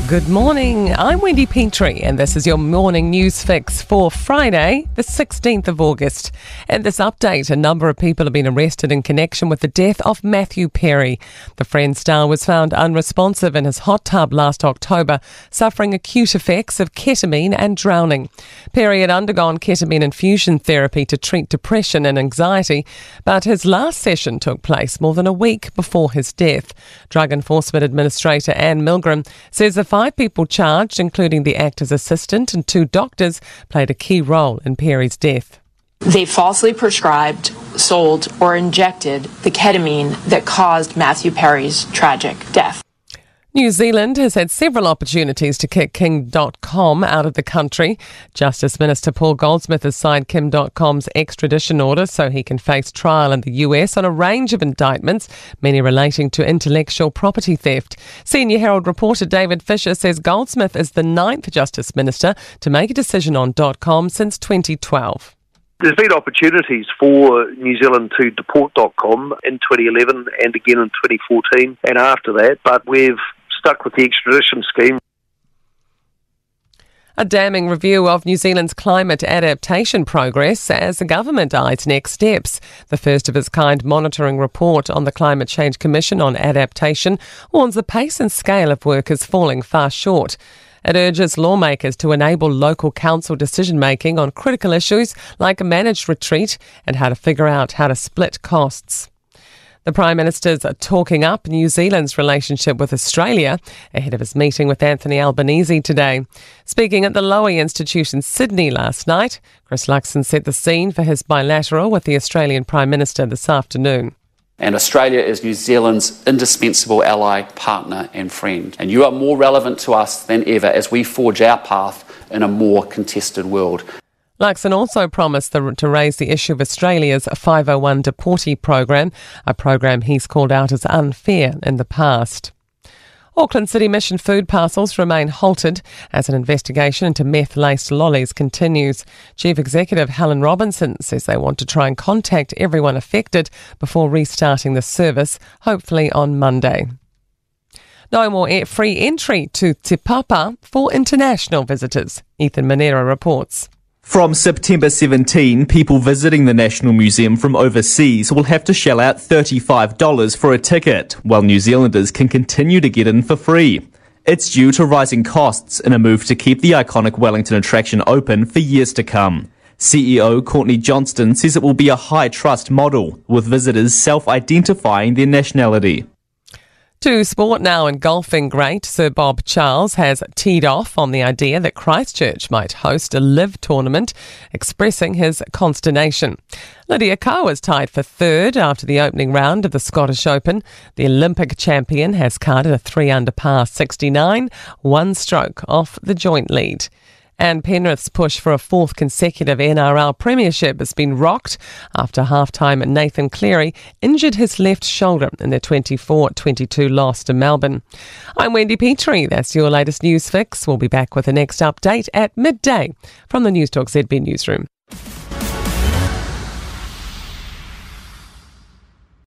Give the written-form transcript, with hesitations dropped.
Good morning, I'm Wendy Petrie and this is your morning news fix for Friday, the 16th of August. In this update, a number of people have been arrested in connection with the death of Matthew Perry. The Friends star was found unresponsive in his hot tub last October, suffering acute effects of ketamine and drowning. Perry had undergone ketamine infusion therapy to treat depression and anxiety, but his last session took place more than a week before his death. Drug Enforcement Administrator Anne Milgram says the 5 people charged, including the actor's assistant and 2 doctors, played a key role in Perry's death. They falsely prescribed, sold, or injected the ketamine that caused Matthew Perry's tragic death. New Zealand has had several opportunities to kick King.com out of the country. Justice Minister Paul Goldsmith has signed Kim.com's extradition order so he can face trial in the US on a range of indictments, many relating to intellectual property theft. Senior Herald reporter David Fisher says Goldsmith is the 9th Justice Minister to make a decision on .com since 2012. There's been opportunities for New Zealand to deport .com in 2011 and again in 2014 and after that, but we've stuck with the extradition scheme. A damning review of New Zealand's climate adaptation progress as the government eyes next steps. The first of its kind monitoring report on the Climate Change Commission on Adaptation warns the pace and scale of work is falling far short. It urges lawmakers to enable local council decision-making on critical issues like a managed retreat and how to figure out how to split costs. The Prime Minister's talking up New Zealand's relationship with Australia ahead of his meeting with Anthony Albanese today. Speaking at the Lowy Institute in Sydney last night, Chris Luxon set the scene for his bilateral with the Australian Prime Minister this afternoon. And Australia is New Zealand's indispensable ally, partner and friend. And you are more relevant to us than ever as we forge our path in a more contested world. Luxon also promised to raise the issue of Australia's 501 deportee program, a program he's called out as unfair in the past. Auckland City Mission food parcels remain halted as an investigation into meth-laced lollies continues. Chief Executive Helen Robinson says they want to try and contact everyone affected before restarting the service, hopefully on Monday. No more free entry to Te Papa for international visitors. Ethan Manera reports. From September 17, people visiting the National Museum from overseas will have to shell out $35 for a ticket, while New Zealanders can continue to get in for free. It's due to rising costs in a move to keep the iconic Wellington attraction open for years to come. CEO Courtney Johnston says it will be a high-trust model, with visitors self-identifying their nationality. To sport now, and golfing great Sir Bob Charles has teed off on the idea that Christchurch might host a live tournament, expressing his consternation. Lydia Ko was tied for third after the opening round of the Scottish Open. The Olympic champion has carded a 3-under par 69, 1 stroke off the joint lead. And Penrith's push for a 4th consecutive NRL premiership has been rocked after half-time Nathan Cleary injured his left shoulder in their 24-22 loss to Melbourne. I'm Wendy Petrie. That's your latest news fix. We'll be back with the next update at midday from the Newstalk ZB newsroom.